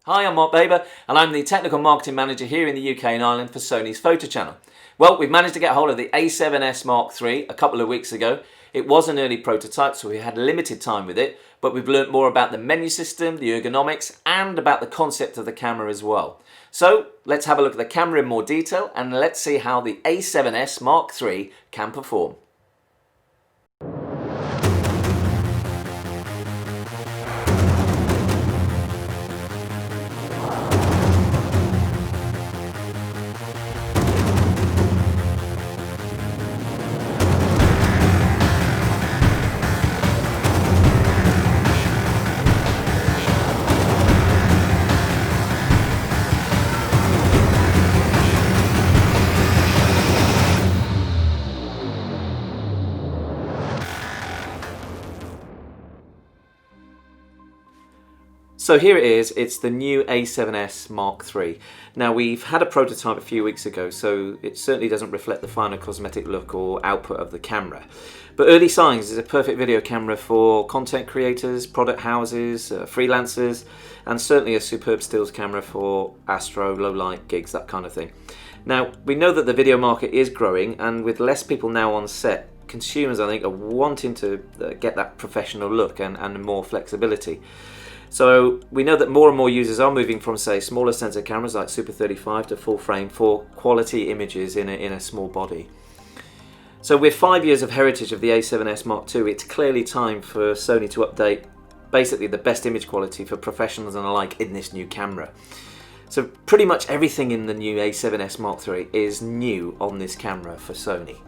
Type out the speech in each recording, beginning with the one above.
Hi, I'm Mark Baber and I'm the Technical Marketing Manager here in the UK and Ireland for Sony's photo channel. Well, we've managed to get hold of the A7S Mark III a couple of weeks ago. It was an early prototype, so we had limited time with it, but we've learnt more about the menu system, the ergonomics, and about the concept of the camera as well. So let's have a look at the camera in more detail and let's see how the A7S Mark III can perform. So here it is, it's the new A7S Mark III. Now we've had a prototype a few weeks ago, so it certainly doesn't reflect the final cosmetic look or output of the camera. But early signs is a perfect video camera for content creators, product houses, freelancers, and certainly a superb stills camera for astro, low light gigs, that kind of thing. Now we know that the video market is growing, and with less people now on set, consumers I think are wanting to get that professional look and more flexibility. So we know that more and more users are moving from, say, smaller sensor cameras like Super 35 to full frame for quality images in a small body. So with 5 years of heritage of the A7S Mark II, it's clearly time for Sony to update basically the best image quality for professionals and alike in this new camera. So pretty much everything in the new A7S Mark III is new on this camera for Sony.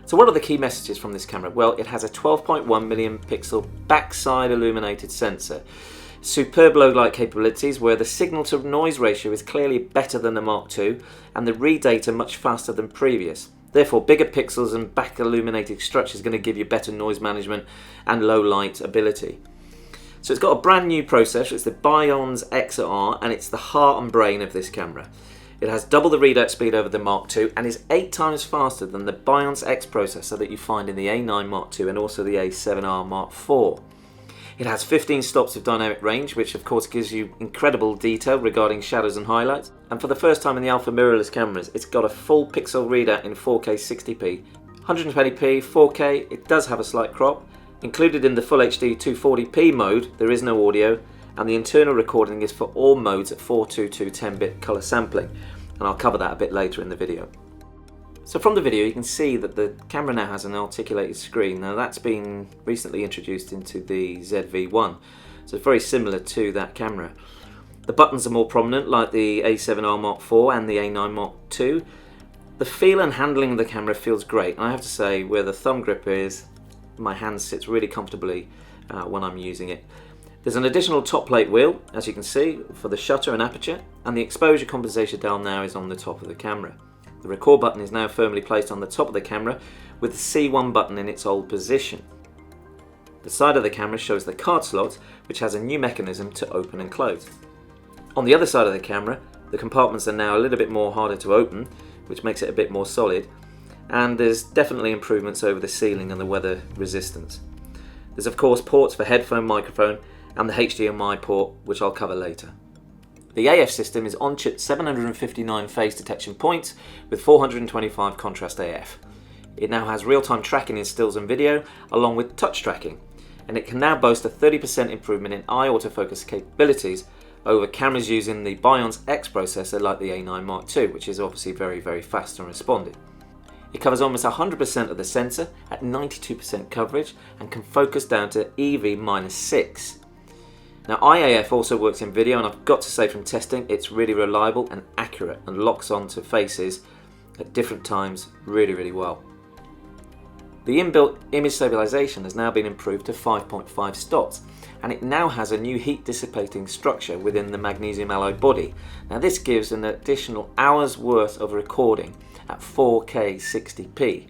So what are the key messages from this camera? Well, it has a 12.1 million pixel backside illuminated sensor, superb low light capabilities where the signal to noise ratio is clearly better than the Mark II and the read data much faster than previous. Therefore, bigger pixels and back illuminated structure is going to give you better noise management and low light ability. So it's got a brand new processor, it's the Bionz XR, and it's the heart and brain of this camera. It has double the readout speed over the Mark II and is 8 times faster than the Bionz X processor that you find in the A9 Mark II and also the A7R Mark IV. It has 15 stops of dynamic range, which of course gives you incredible detail regarding shadows and highlights. And for the first time in the alpha mirrorless cameras, it's got a full pixel readout in 4K 60p, 120p, 4K, it does have a slight crop. Included in the Full HD 240p mode, there is no audio, and the internal recording is for all modes at 422 10-bit colour sampling, and I'll cover that a bit later in the video. So from the video you can see that the camera now has an articulated screen. Now that's been recently introduced into the ZV-1, so it's very similar to that camera. The buttons are more prominent like the A7R Mark IV and the A9 Mark II. The feel and handling of the camera feels great, and I have to say where the thumb grip is, my hand sits really comfortably when I'm using it. There's an additional top plate wheel, as you can see, for the shutter and aperture, and the exposure compensation dial now is on the top of the camera. The record button is now firmly placed on the top of the camera with the C1 button in its old position. The side of the camera shows the card slot, which has a new mechanism to open and close. On the other side of the camera, the compartments are now a little bit more harder to open, which makes it a bit more solid, and there's definitely improvements over the sealing and the weather resistance. There's of course ports for headphone, microphone, and the HDMI port, which I'll cover later. The AF system is on-chip 759 phase detection points with 425 contrast AF. It now has real-time tracking in stills and video, along with touch tracking, and it can now boast a 30% improvement in eye autofocus capabilities over cameras using the Bionz X processor like the A9 Mark II, which is obviously very, very fast and responsive. It covers almost 100% of the sensor at 92% coverage and can focus down to EV-6. Now IAF also works in video, and I've got to say from testing it's really reliable and accurate and locks onto faces at different times really well. The inbuilt image stabilization has now been improved to 5.5 stops, and it now has a new heat dissipating structure within the magnesium alloy body. Now this gives an additional hour's worth of recording at 4K 60p.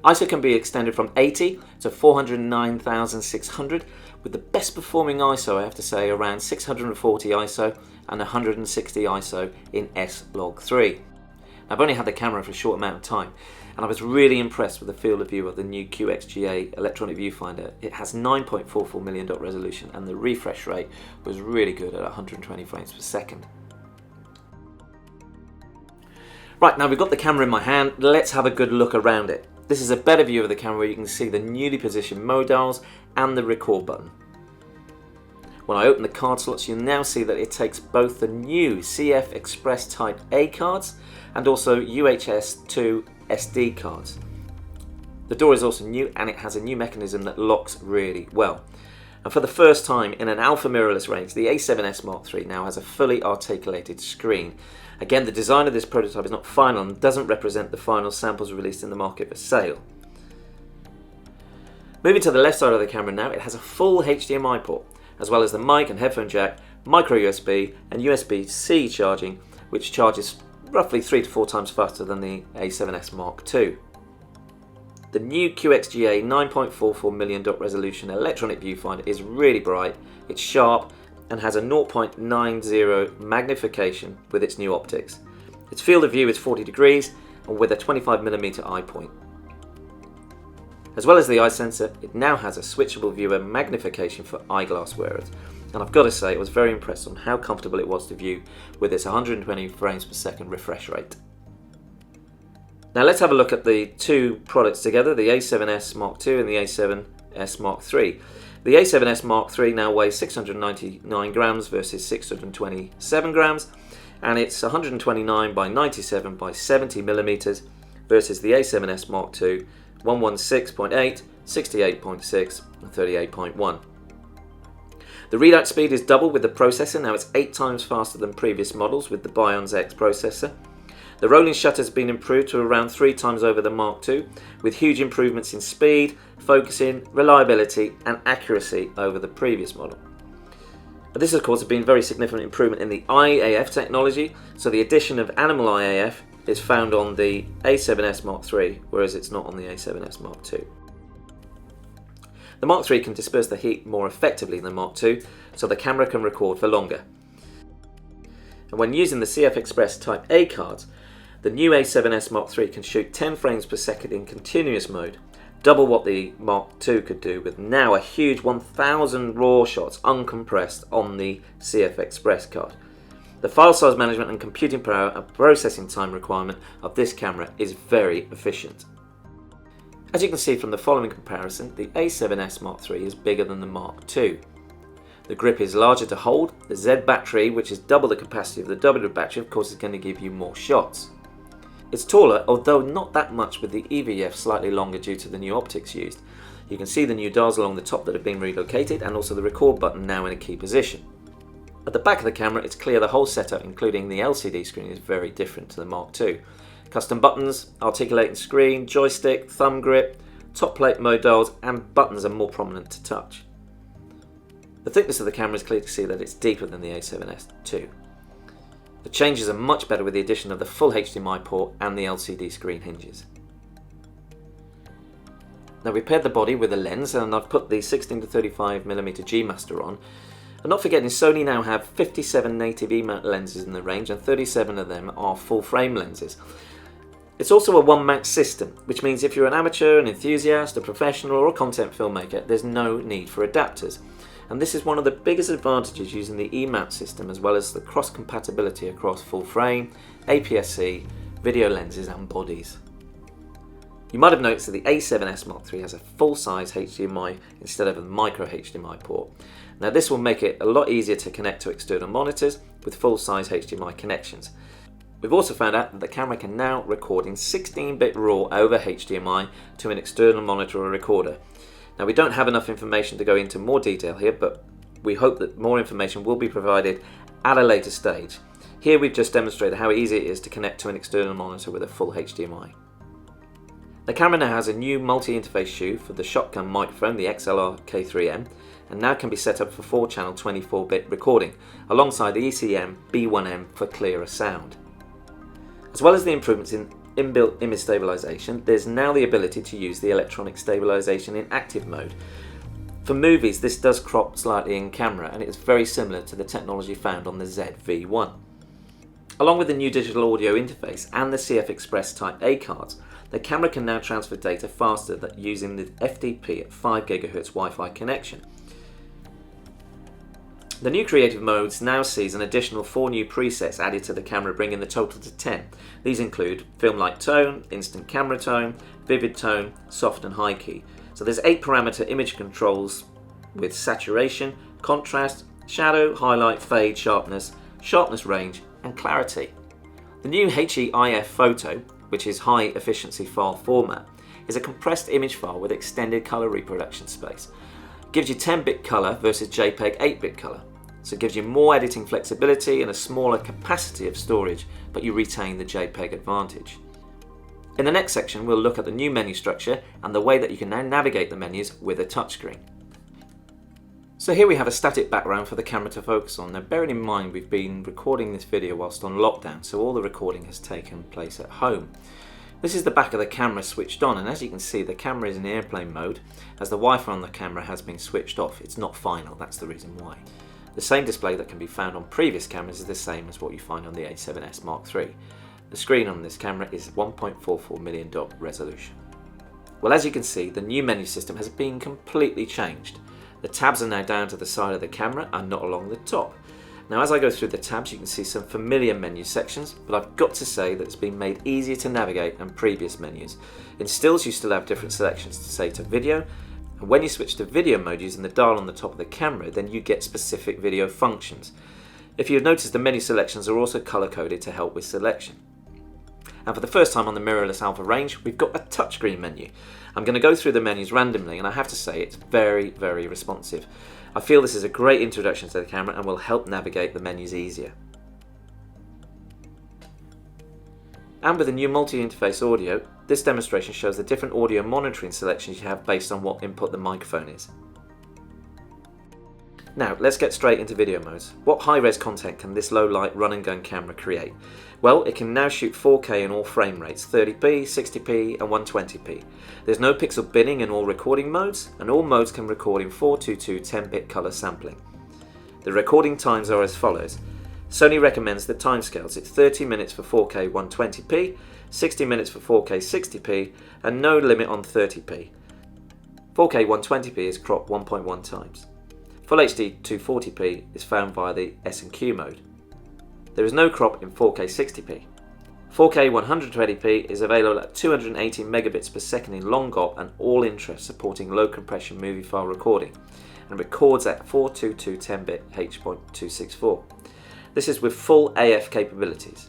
ISO can be extended from 80 to 409,600, with the best performing ISO, I have to say, around 640 ISO and 160 ISO in S-Log 3. I've only had the camera for a short amount of time, and I was really impressed with the field of view of the new QXGA electronic viewfinder. It has 9.44 million dot resolution, and the refresh rate was really good at 120 frames per second. Right, now we've got the camera in my hand, let's have a good look around it. This is a better view of the camera where you can see the newly positioned mode dials and the record button. When I open the card slots, you'll now see that it takes both the new CF Express Type A cards and also UHS 2 SD cards. The door is also new, and it has a new mechanism that locks really well. And for the first time in an alpha mirrorless range, the A7S Mark III now has a fully articulated screen. Again, the design of this prototype is not final and doesn't represent the final samples released in the market for sale. Moving to the left side of the camera now, it has a full HDMI port, as well as the mic and headphone jack, micro USB and USB-C charging, which charges roughly 3 to 4 times faster than the A7S Mark II. The new QXGA 9.44 million dot resolution electronic viewfinder is really bright, it's sharp, and has a 0.90 magnification with its new optics. Its field of view is 40 degrees and with a 25mm eye point. As well as the eye sensor, it now has a switchable viewer magnification for eyeglass wearers, and I've got to say I was very impressed on how comfortable it was to view with its 120 frames per second refresh rate. Now let's have a look at the two products together, the A7S Mark II and the A7S Mark III. The A7S Mark III now weighs 699 grams versus 627 grams, and it's 129 by 97 by 70 millimeters versus the A7S Mark II 116.8, 68.6 and 38.1. The readout speed is double with the processor, now it's 8 times faster than previous models with the Bions X processor. The rolling shutter has been improved to around 3 times over the Mark II, with huge improvements in speed, focusing, reliability and accuracy over the previous model. But this of course has been a very significant improvement in the IAF technology, so the addition of animal IAF is found on the A7S Mark III, whereas it's not on the A7S Mark II. The Mark III can disperse the heat more effectively than the Mark II, so the camera can record for longer. And when using the CF Express Type A cards, the new A7S Mark III can shoot 10 frames per second in continuous mode, double what the Mark II could do, with now a huge 1000 RAW shots uncompressed on the CF Express card. The file size management and computing power and processing time requirement of this camera is very efficient. As you can see from the following comparison, the A7S Mark III is bigger than the Mark II. The grip is larger to hold, the Z battery, which is double the capacity of the W battery, of course is going to give you more shots. It's taller, although not that much, with the EVF slightly longer due to the new optics used. You can see the new dials along the top that have been relocated, and also the record button now in a key position. At the back of the camera, it's clear the whole setup, including the LCD screen, is very different to the Mark II. Custom buttons, articulating screen, joystick, thumb grip, top plate mode dials and buttons are more prominent to touch. The thickness of the camera is clear to see that it's deeper than the A7S II. The changes are much better with the addition of the full HDMI port and the LCD screen hinges. Now we paired the body with a lens, and I've put the 16-35mm G Master on. And not forgetting, Sony now have 57 native E-mount lenses in the range, and 37 of them are full frame lenses. It's also a one-mount system, which means if you're an amateur, an enthusiast, a professional or a content filmmaker, there's no need for adapters. And this is one of the biggest advantages using the E-mount system, as well as the cross-compatibility across full frame, APS-C, video lenses and bodies. You might have noticed that the A7S Mark III has a full-size HDMI instead of a micro HDMI port. Now this will make it a lot easier to connect to external monitors with full-size HDMI connections. We've also found out that the camera can now record in 16-bit RAW over HDMI to an external monitor or recorder. Now we don't have enough information to go into more detail here, but we hope that more information will be provided at a later stage. Here we've just demonstrated how easy it is to connect to an external monitor with a full HDMI. The camera now has a new multi-interface shoe for the shotgun microphone, the XLR K3M, and now can be set up for 4-channel 24-bit recording, alongside the ECM B1M for clearer sound. As well as the improvements in inbuilt image stabilization, there's now the ability to use the electronic stabilization in active mode. For movies, this does crop slightly in camera, and it is very similar to the technology found on the ZV-1. Along with the new digital audio interface and the CF Express Type A cards, the camera can now transfer data faster than using the FDP at 5 GHz Wi-Fi connection. The new creative modes now sees an additional 4 new presets added to the camera, bringing the total to 10. These include film light tone, instant camera tone, vivid tone, soft and high key. So there's 8 parameter image controls with saturation, contrast, shadow, highlight, fade, sharpness range and clarity. The new HEIF photo, which is high efficiency file format, is a compressed image file with extended color reproduction space. It gives you 10-bit color versus JPEG 8-bit color. So it gives you more editing flexibility and a smaller capacity of storage, but you retain the JPEG advantage. In the next section, we'll look at the new menu structure and the way that you can now navigate the menus with a touchscreen. So here we have a static background for the camera to focus on. Now bearing in mind we've been recording this video whilst on lockdown, so all the recording has taken place at home. This is the back of the camera switched on, and as you can see the camera is in airplane mode as the Wi-Fi on the camera has been switched off. It's not final, that's the reason why. The same display that can be found on previous cameras is the same as what you find on the A7S Mark III. The screen on this camera is 1.44 million dot resolution. Well, as you can see, the new menu system has been completely changed. The tabs are now down to the side of the camera and not along the top. Now as I go through the tabs you can see some familiar menu sections, but I've got to say that it's been made easier to navigate than previous menus. In stills you still have different selections to say to video, and when you switch to video mode using the dial on the top of the camera, then you get specific video functions. If you've noticed, the menu selections are also color coded to help with selection. And for the first time on the mirrorless alpha range, we've got a touchscreen menu. I'm going to go through the menus randomly, and I have to say it's very, very responsive. I feel this is a great introduction to the camera and will help navigate the menus easier. And with the new multi-interface audio, this demonstration shows the different audio monitoring selections you have based on what input the microphone is. Now let's get straight into video modes. What high-res content can this low-light run-and-gun camera create? Well, it can now shoot 4K in all frame rates, 30p, 60p and 120p. There's no pixel binning in all recording modes, and all modes can record in 422 10-bit color sampling. The recording times are as follows. Sony recommends the timescales. It's 30 minutes for 4K 120p, 60 minutes for 4K 60p, and no limit on 30p. 4K 120p is cropped 1.1 times. Full HD 240p is found via the S&Q mode. There is no crop in 4K 60p. 4K 120p is available at 280 megabits per second in long GOP and all interest, supporting low compression movie file recording, and records at 422 10-bit H.264. This is with full AF capabilities.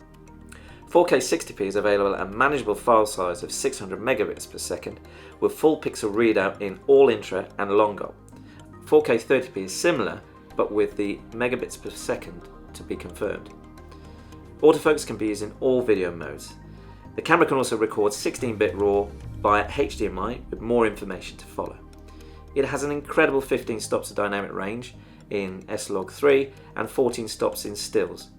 4K 60p is available at a manageable file size of 600 megabits per second with full pixel readout in all intra and long GOP. 4K 30p is similar, but with the megabits per second to be confirmed. Autofocus can be used in all video modes. The camera can also record 16-bit RAW via HDMI with more information to follow. It has an incredible 15 stops of dynamic range in S-Log3 and 14 stops in stills.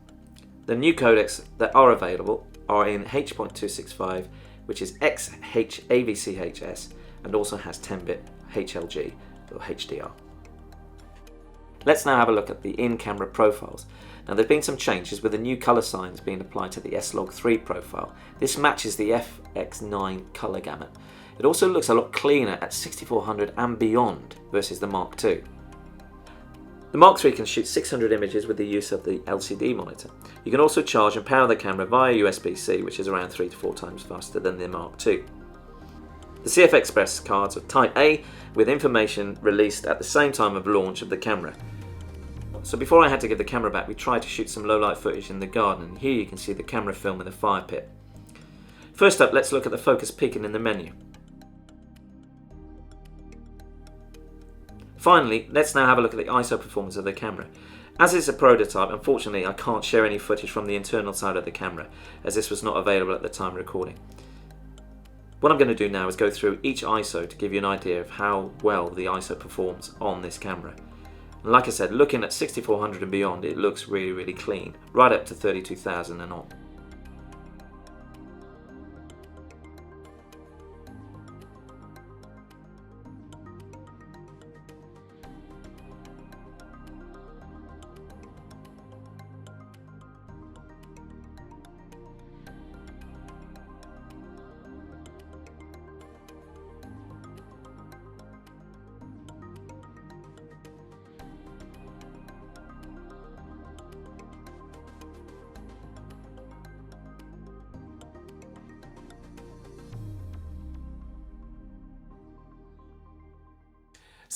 The new codecs that are available are in H.265, which is XH-AVCHS, and also has 10-bit HLG or HDR. Let's now have a look at the in-camera profiles. Now there have been some changes with the new colour signs being applied to the S-Log3 profile. This matches the FX9 colour gamut. It also looks a lot cleaner at 6400 and beyond versus the Mark II. The Mark III can shoot 600 images with the use of the LCD monitor. You can also charge and power the camera via USB-C, which is around 3 to 4 times faster than the Mark II. The CF Express cards are Type A with information released at the same time of launch of the camera. So before I had to give the camera back, we tried to shoot some low-light footage in the garden, and here you can see the camera film in the fire pit. First up, let's look at the focus peaking in the menu. Finally, let's now have a look at the ISO performance of the camera. As it's a prototype, unfortunately I can't share any footage from the internal side of the camera, as this was not available at the time of recording. What I'm going to do now is go through each ISO to give you an idea of how well the ISO performs on this camera. And like I said, looking at 6400 and beyond, it looks really, really clean, right up to 32,000 and on.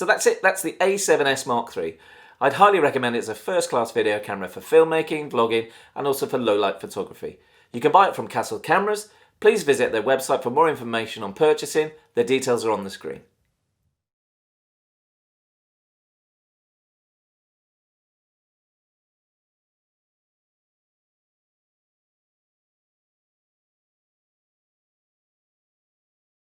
So that's it, that's the A7S Mark III. I'd highly recommend it as a first-class video camera for filmmaking, vlogging, and also for low-light photography. You can buy it from Castle Cameras. Please visit their website for more information on purchasing. Their details are on the screen.